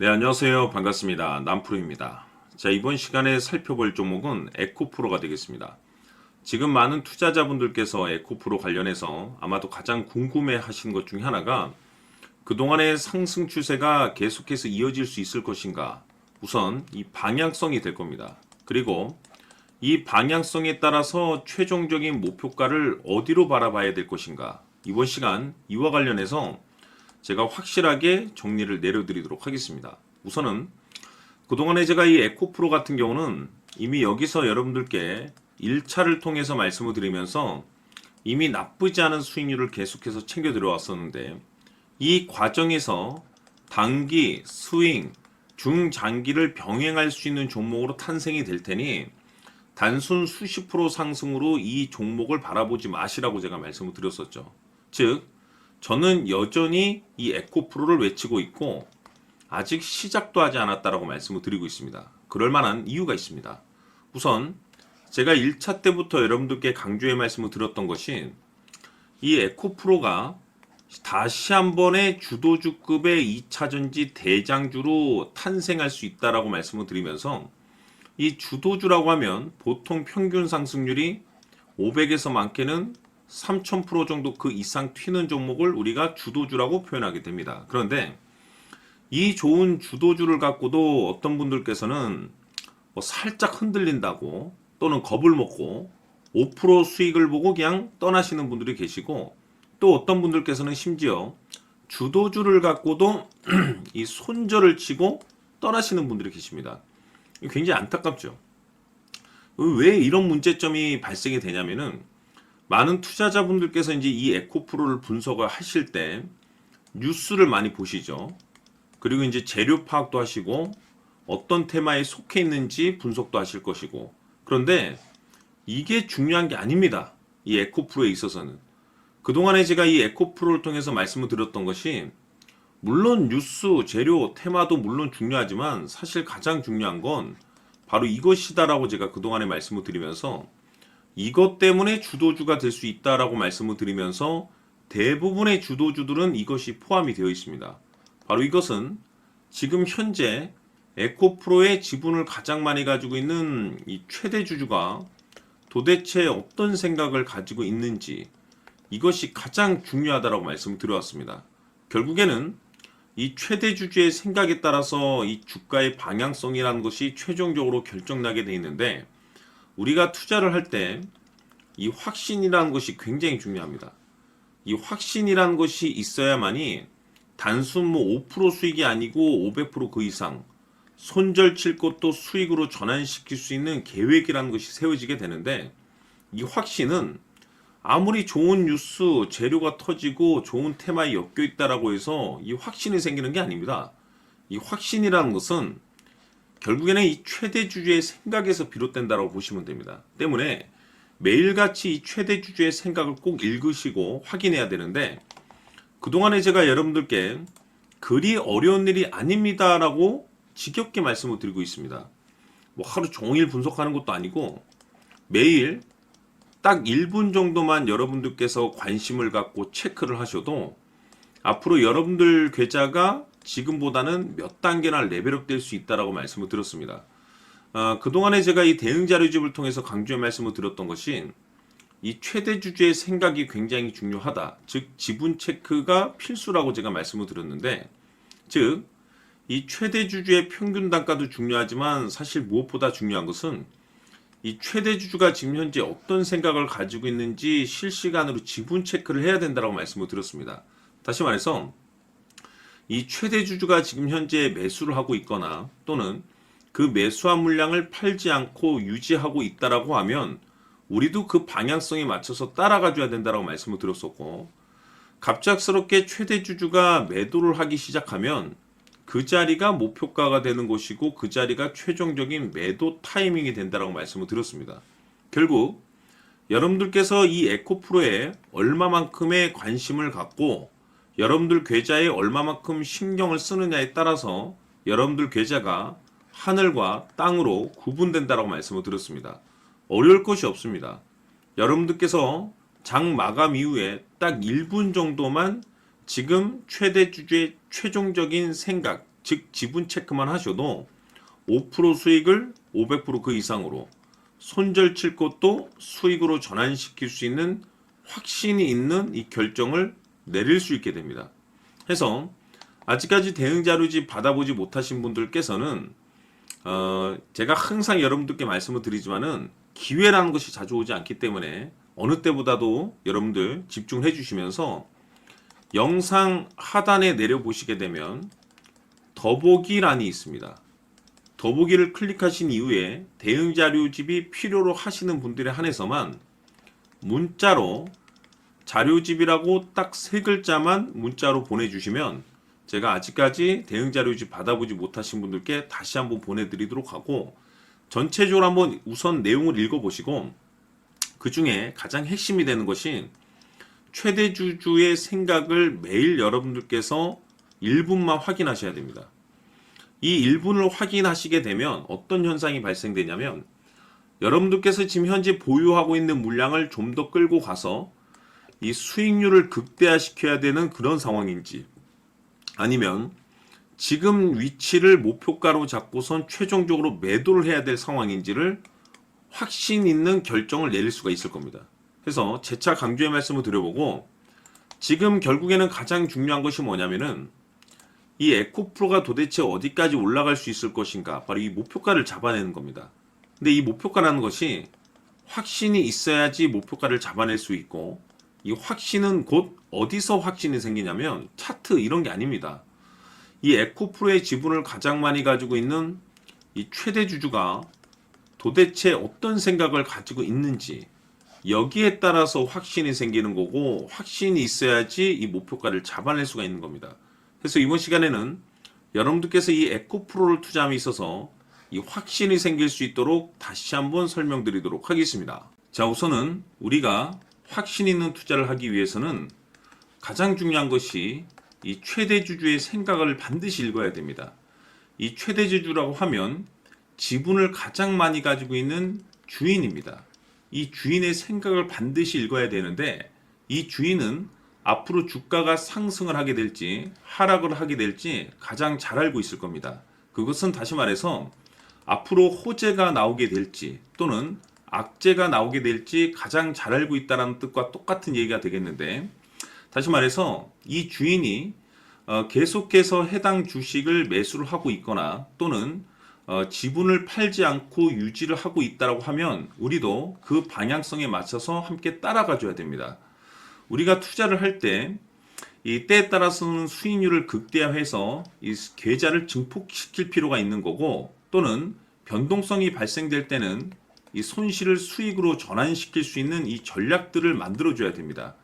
네, 안녕하세요. 반갑습니다. 남프로입니다. 자, 이번 시간에 살펴볼 종목은 에코프로가 되겠습니다. 지금 많은 투자자분들께서 에코프로 관련해서 아마도 가장 궁금해 하시는 것 중에 하나가 그동안의 상승 추세가 계속해서 이어질 수 있을 것인가? 우선 이 방향성이 될 겁니다. 그리고 이 방향성에 따라서 최종적인 목표가를 어디로 바라봐야 될 것인가? 이번 시간 이와 관련해서 제가 확실하게 정리를 내려드리도록 하겠습니다. 우선은 그동안에 제가 이 에코프로 같은 경우는 이미 여기서 여러분들께 1차를 통해서 말씀을 드리면서 이미 나쁘지 않은 수익률을 계속해서 챙겨 들어왔었는데 이 과정에서 단기, 스윙, 중장기를 병행할 수 있는 종목으로 탄생이 될 테니 단순 수십 프로 상승으로 이 종목을 바라보지 마시라고 제가 말씀을 드렸었죠. 즉 저는 여전히 이 에코프로를 외치고 있고 아직 시작도 하지 않았다라고 말씀을 드리고 있습니다. 그럴 만한 이유가 있습니다. 우선 제가 1차 때부터 여러분들께 강조의 말씀을 드렸던 것이 이 에코프로가 다시 한번의 주도주급의 2차전지 대장주로 탄생할 수 있다라고 말씀을 드리면서 이 주도주라고 하면 보통 평균 상승률이 500에서 많게는 3000% 정도 그 이상 튀는 종목을 우리가 주도주라고 표현하게 됩니다. 그런데 이 좋은 주도주를 갖고도 어떤 분들께서는 뭐 살짝 흔들린다고 또는 겁을 먹고 5% 수익을 보고 그냥 떠나시는 분들이 계시고 또 어떤 분들께서는 심지어 주도주를 갖고도 이 손절을 치고 떠나시는 분들이 계십니다. 굉장히 안타깝죠. 왜 이런 문제점이 발생이 되냐면은 많은 투자자분들께서 이제 이 에코프로를 분석을 하실 때 뉴스를 많이 보시죠. 그리고 이제 재료 파악도 하시고 어떤 테마에 속해 있는지 분석도 하실 것이고 그런데 이게 중요한 게 아닙니다. 이 에코프로에 있어서는. 그동안에 제가 이 에코프로를 통해서 말씀을 드렸던 것이 물론 뉴스, 재료, 테마도 물론 중요하지만 사실 가장 중요한 건 바로 이것이다라고 제가 그동안에 말씀을 드리면서 이것 때문에 주도주가 될 수 있다라고 말씀을 드리면서 대부분의 주도주들은 이것이 포함이 되어 있습니다. 바로 이것은 지금 현재 에코프로의 지분을 가장 많이 가지고 있는 이 최대 주주가 도대체 어떤 생각을 가지고 있는지 이것이 가장 중요하다라고 말씀을 드려왔습니다. 결국에는 이 최대 주주의 생각에 따라서 이 주가의 방향성이라는 것이 최종적으로 결정나게 되어 있는데 우리가 투자를 할 때 이 확신이라는 것이 굉장히 중요합니다. 이 확신이라는 것이 있어야만이 단순 뭐 5% 수익이 아니고 500%그 이상 손절 칠 것도 수익으로 전환시킬 수 있는 계획이라는 것이 세워지게 되는데 이 확신은 아무리 좋은 뉴스, 재료가 터지고 좋은 테마에 엮여 있다라고 해서 이 확신이 생기는 게 아닙니다. 이 확신이라는 것은 결국에는 이 최대 주주의 생각에서 비롯된다고 보시면 됩니다. 때문에 매일같이 이 최대 주주의 생각을 꼭 읽으시고 확인해야 되는데 그동안에 제가 여러분들께 그리 어려운 일이 아닙니다라고 지겹게 말씀을 드리고 있습니다. 뭐 하루 종일 분석하는 것도 아니고 매일 딱 1분 정도만 여러분들께서 관심을 갖고 체크를 하셔도 앞으로 여러분들 계좌가 지금보다는 몇 단계나 레벨업 될 수 있다라고 말씀을 드렸습니다. 그동안에 제가 이 대응 자료집을 통해서 강조의 말씀을 드렸던 것이 이 최대 주주의 생각이 굉장히 중요하다. 즉 지분 체크가 필수라고 제가 말씀을 드렸는데 즉 이 최대 주주의 평균 단가도 중요하지만 사실 무엇보다 중요한 것은 이 최대 주주가 지금 현재 어떤 생각을 가지고 있는지 실시간으로 지분 체크를 해야 된다고 말씀을 드렸습니다. 다시 말해서 이 최대 주주가 지금 현재 매수를 하고 있거나 또는 그 매수한 물량을 팔지 않고 유지하고 있다라고 하면 우리도 그 방향성에 맞춰서 따라가 줘야 된다고 말씀을 드렸었고 갑작스럽게 최대 주주가 매도를 하기 시작하면 그 자리가 목표가가 되는 것이고 그 자리가 최종적인 매도 타이밍이 된다고 말씀을 드렸습니다. 결국 여러분들께서 이 에코프로에 얼마만큼의 관심을 갖고 여러분들 계좌에 얼마만큼 신경을 쓰느냐에 따라서 여러분들 계좌가 하늘과 땅으로 구분된다고 말씀을 드렸습니다. 어려울 것이 없습니다. 여러분들께서 장 마감 이후에 딱 1분 정도만 지금 최대 주주의 최종적인 생각 즉 지분 체크만 하셔도 5% 수익을 500%그 이상으로 손절 칠 것도 수익으로 전환시킬 수 있는 확신이 있는 이 결정을 내릴 수 있게 됩니다. 해서 아직까지 대응 자료집 받아보지 못하신 분들께서는 제가 항상 여러분들께 말씀을 드리지만은 기회라는 것이 자주 오지 않기 때문에 어느 때보다도 여러분들 집중을 해주시면서 영상 하단에 내려보시게 되면 더보기란이 있습니다. 더보기를 클릭하신 이후에 대응 자료집이 필요로 하시는 분들에 한해서만 문자로 자료집이라고 딱 3글자만 문자로 보내주시면 제가 아직까지 대응 자료집 받아보지 못하신 분들께 다시 한번 보내드리도록 하고, 전체적으로 한번 우선 내용을 읽어보시고 그 중에 가장 핵심이 되는 것이 최대 주주의 생각을 매일 여러분들께서 1분만 확인하셔야 됩니다. 이 1분을 확인하시게 되면 어떤 현상이 발생되냐면, 여러분들께서 지금 현재 보유하고 있는 물량을 좀 더 끌고 가서 이 수익률을 극대화시켜야 되는 그런 상황인지, 아니면 지금 위치를 목표가로 잡고선 최종적으로 매도를 해야 될 상황인지를 확신 있는 결정을 내릴 수가 있을 겁니다. 그래서 재차 강조의 말씀을 드려보고, 지금 결국에는 가장 중요한 것이 뭐냐면은 이 에코프로가 도대체 어디까지 올라갈 수 있을 것인가, 바로 이 목표가를 잡아내는 겁니다. 근데 이 목표가라는 것이 확신이 있어야지 목표가를 잡아낼 수 있고, 이 확신은 곧 어디서 확신이 생기냐면 차트 이런 게 아닙니다. 이 에코프로의 지분을 가장 많이 가지고 있는 이 최대 주주가 도대체 어떤 생각을 가지고 있는지, 여기에 따라서 확신이 생기는 거고, 확신이 있어야지 이 목표가를 잡아낼 수가 있는 겁니다. 그래서 이번 시간에는 여러분들께서 이 에코프로를 투자함에 있어서 이 확신이 생길 수 있도록 다시 한번 설명드리도록 하겠습니다. 자, 우선은 우리가 확신 있는 투자를 하기 위해서는 가장 중요한 것이 이 최대 주주의 생각을 반드시 읽어야 됩니다. 이 최대 주주라고 하면 지분을 가장 많이 가지고 있는 주인입니다. 이 주인의 생각을 반드시 읽어야 되는데, 이 주인은 앞으로 주가가 상승을 하게 될지 하락을 하게 될지 가장 잘 알고 있을 겁니다. 그것은 다시 말해서 앞으로 호재가 나오게 될지 또는 악재가 나오게 될지 가장 잘 알고 있다는 뜻과 똑같은 얘기가 되겠는데, 다시 말해서 이 주인이 계속해서 해당 주식을 매수를 하고 있거나 또는 지분을 팔지 않고 유지를 하고 있다고 하면 우리도 그 방향성에 맞춰서 함께 따라가 줘야 됩니다. 우리가 투자를 할 때 이 때에 따라서는 수익률을 극대화해서 이 계좌를 증폭시킬 필요가 있는 거고, 또는 변동성이 발생될 때는 이 손실을 수익으로 전환시킬 수 있는 이 전략들을 만들어 줘야 됩니다.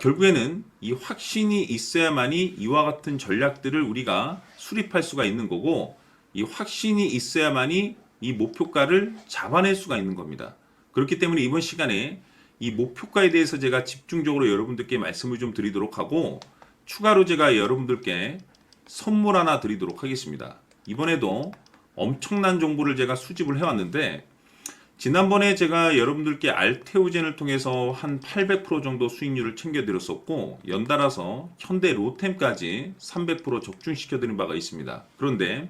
결국에는 이 확신이 있어야만이 이와 같은 전략들을 우리가 수립할 수가 있는 거고, 이 확신이 있어야만이 이 목표가를 잡아낼 수가 있는 겁니다. 그렇기 때문에 이번 시간에 이 목표가에 대해서 제가 집중적으로 여러분들께 말씀을 좀 드리도록 하고, 추가로 제가 여러분들께 선물 하나 드리도록 하겠습니다. 이번에도 엄청난 정보를 제가 수집을 해왔는데, 지난번에 제가 여러분들께 알테오젠을 통해서 한 800% 정도 수익률을 챙겨드렸었고, 연달아서 현대 로템까지 300% 적중시켜드린 바가 있습니다. 그런데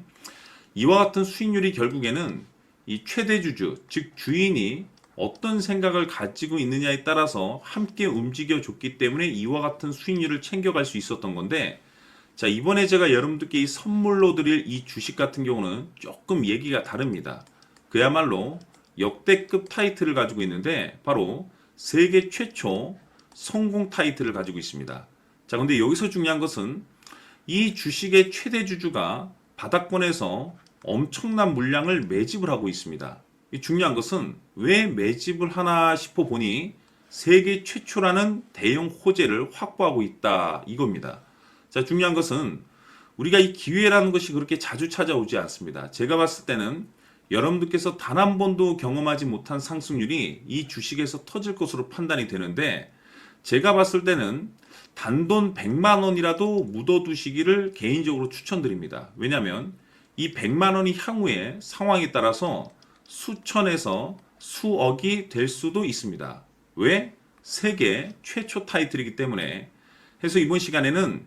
이와 같은 수익률이 결국에는 이 최대 주주, 즉 주인이 어떤 생각을 가지고 있느냐에 따라서 함께 움직여 줬기 때문에 이와 같은 수익률을 챙겨갈 수 있었던 건데, 자, 이번에 제가 여러분들께 이 선물로 드릴 이 주식 같은 경우는 조금 얘기가 다릅니다. 그야말로 역대급 타이틀을 가지고 있는데, 바로 세계 최초 성공 타이틀을 가지고 있습니다. 자, 근데 여기서 중요한 것은 이 주식의 최대 주주가 바닥권에서 엄청난 물량을 매집을 하고 있습니다. 이 중요한 것은 왜 매집을 하나 싶어 보니 세계 최초라는 대형 호재를 확보하고 있다, 이겁니다. 자, 중요한 것은 우리가 이 기회라는 것이 그렇게 자주 찾아오지 않습니다. 제가 봤을 때는 여러분들께서 단 한 번도 경험하지 못한 상승률이 이 주식에서 터질 것으로 판단이 되는데, 제가 봤을 때는 단돈 100만 원이라도 묻어두시기를 개인적으로 추천드립니다. 왜냐하면 이 100만 원이 향후에 상황에 따라서 수천에서 수억이 될 수도 있습니다. 왜? 세계 최초 타이틀이기 때문에. 해서 이번 시간에는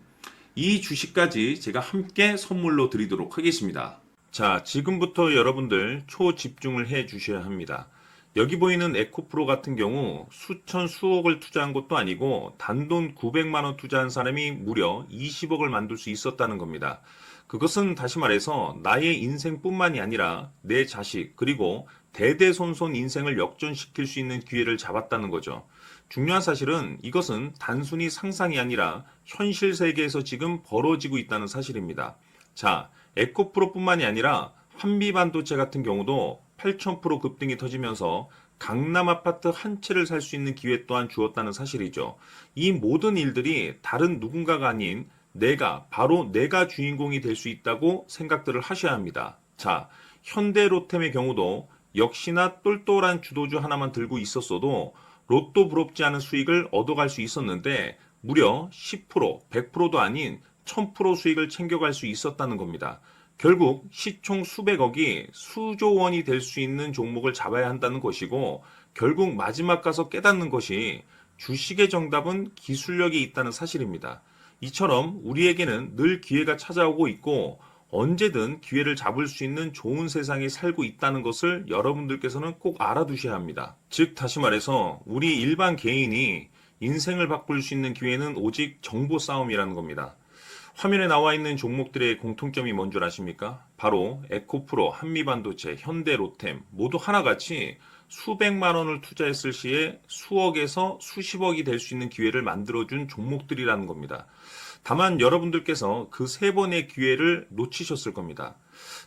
이 주식까지 제가 함께 선물로 드리도록 하겠습니다. 자, 지금부터 여러분들 초집중을 해 주셔야 합니다. 여기 보이는 에코프로 같은 경우 수천 수억을 투자한 것도 아니고 단돈 900만 원 투자한 사람이 무려 20억을 만들 수 있었다는 겁니다. 그것은 다시 말해서 나의 인생뿐만이 아니라 내 자식 그리고 대대손손 인생을 역전시킬 수 있는 기회를 잡았다는 거죠. 중요한 사실은 이것은 단순히 상상이 아니라 현실 세계에서 지금 벌어지고 있다는 사실입니다. 자, 에코프로뿐만이 아니라 한미반도체 같은 경우도 8,000% 급등이 터지면서 강남 아파트 한 채를 살 수 있는 기회 또한 주었다는 사실이죠. 이 모든 일들이 다른 누군가가 아닌 바로 내가 주인공이 될 수 있다고 생각들을 하셔야 합니다. 자, 현대로템의 경우도 역시나 똘똘한 주도주 하나만 들고 있었어도 로또 부럽지 않은 수익을 얻어갈 수 있었는데 무려 10%, 100%도 아닌 1000% 수익을 챙겨갈 수 있었다는 겁니다. 결국 시총 수백억이 수조 원이 될 수 있는 종목을 잡아야 한다는 것이고 결국 마지막 가서 깨닫는 것이 주식의 정답은 기술력이 있다는 사실입니다. 이처럼 우리에게는 늘 기회가 찾아오고 있고 언제든 기회를 잡을 수 있는 좋은 세상에 살고 있다는 것을 여러분들께서는 꼭 알아두셔야 합니다. 즉 다시 말해서 우리 일반 개인이 인생을 바꿀 수 있는 기회는 오직 정보 싸움이라는 겁니다. 화면에 나와 있는 종목들의 공통점이 뭔 줄 아십니까? 바로 에코프로, 한미반도체, 현대로템 모두 하나같이 수백만 원을 투자했을 시에 수억에서 수십억이 될 수 있는 기회를 만들어준 종목들이라는 겁니다. 다만 여러분들께서 그 세 번의 기회를 놓치셨을 겁니다.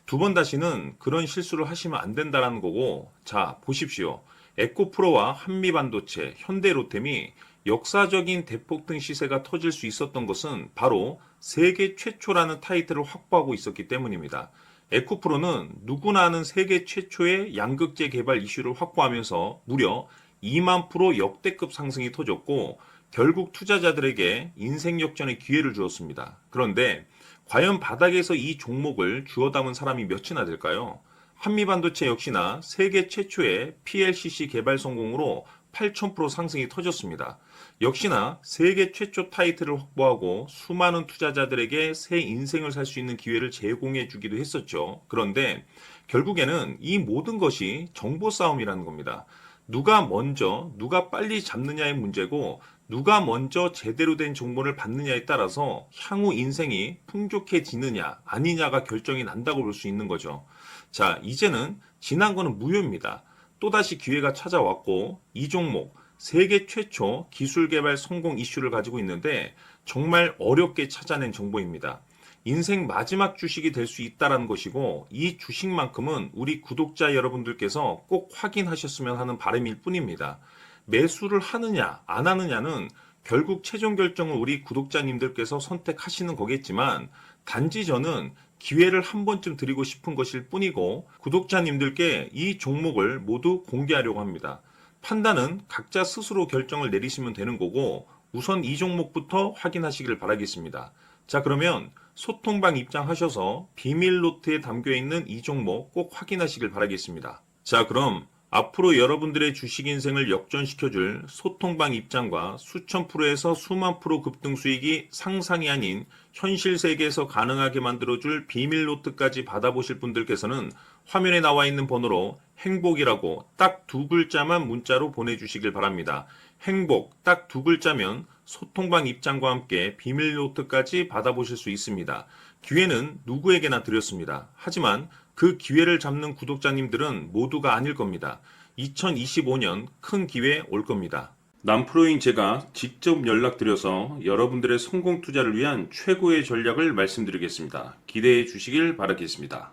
두 번 다시는 그런 실수를 하시면 안 된다는 거고, 자, 보십시오. 에코프로와 한미반도체, 현대로템이 역사적인 대폭등 시세가 터질 수 있었던 것은 바로 세계 최초라는 타이틀을 확보하고 있었기 때문입니다. 에코프로는 누구나 아는 세계 최초의 양극재 개발 이슈를 확보하면서 무려 2만 프로 역대급 상승이 터졌고 결국 투자자들에게 인생 역전의 기회를 주었습니다. 그런데 과연 바닥에서 이 종목을 주워 담은 사람이 몇이나 될까요? 한미반도체 역시나 세계 최초의 PLCC 개발 성공으로 8,000% 상승이 터졌습니다. 역시나 세계 최초 타이틀을 확보하고 수많은 투자자들에게 새 인생을 살 수 있는 기회를 제공해 주기도 했었죠. 그런데 결국에는 이 모든 것이 정보 싸움이라는 겁니다. 누가 빨리 잡느냐의 문제고 누가 먼저 제대로 된 정보를 받느냐에 따라서 향후 인생이 풍족해지느냐 아니냐가 결정이 난다고 볼 수 있는 거죠. 자, 이제는 지난 거는 무효입니다. 또다시 기회가 찾아왔고 이 종목 세계 최초 기술 개발 성공 이슈를 가지고 있는데 정말 어렵게 찾아낸 정보입니다. 인생 마지막 주식이 될 수 있다는 것이고 이 주식만큼은 우리 구독자 여러분들께서 꼭 확인하셨으면 하는 바람일 뿐입니다. 매수를 하느냐 안 하느냐는 결국 최종 결정을 우리 구독자님들께서 선택하시는 거겠지만 단지 저는 기회를 한 번쯤 드리고 싶은 것일 뿐이고 구독자님들께 이 종목을 모두 공개하려고 합니다. 판단은 각자 스스로 결정을 내리시면 되는 거고 우선 이 종목부터 확인하시길 바라겠습니다. 자, 그러면 소통방 입장하셔서 비밀 노트에 담겨 있는 이 종목 꼭 확인하시길 바라겠습니다. 자, 그럼 앞으로 여러분들의 주식 인생을 역전시켜줄 소통방 입장과 수천 프로에서 수만 프로 급등 수익이 상상이 아닌 현실 세계에서 가능하게 만들어줄 비밀 노트까지 받아보실 분들께서는 화면에 나와 있는 번호로 행복이라고 딱 두 글자만 문자로 보내주시길 바랍니다. 행복 딱 두 글자면 소통방 입장과 함께 비밀 노트까지 받아보실 수 있습니다. 기회는 누구에게나 드렸습니다. 하지만 그 기회를 잡는 구독자님들은 모두가 아닐 겁니다. 2025년 큰 기회 올 겁니다. 남프로인 제가 직접 연락드려서 여러분들의 성공 투자를 위한 최고의 전략을 말씀드리겠습니다. 기대해 주시길 바라겠습니다.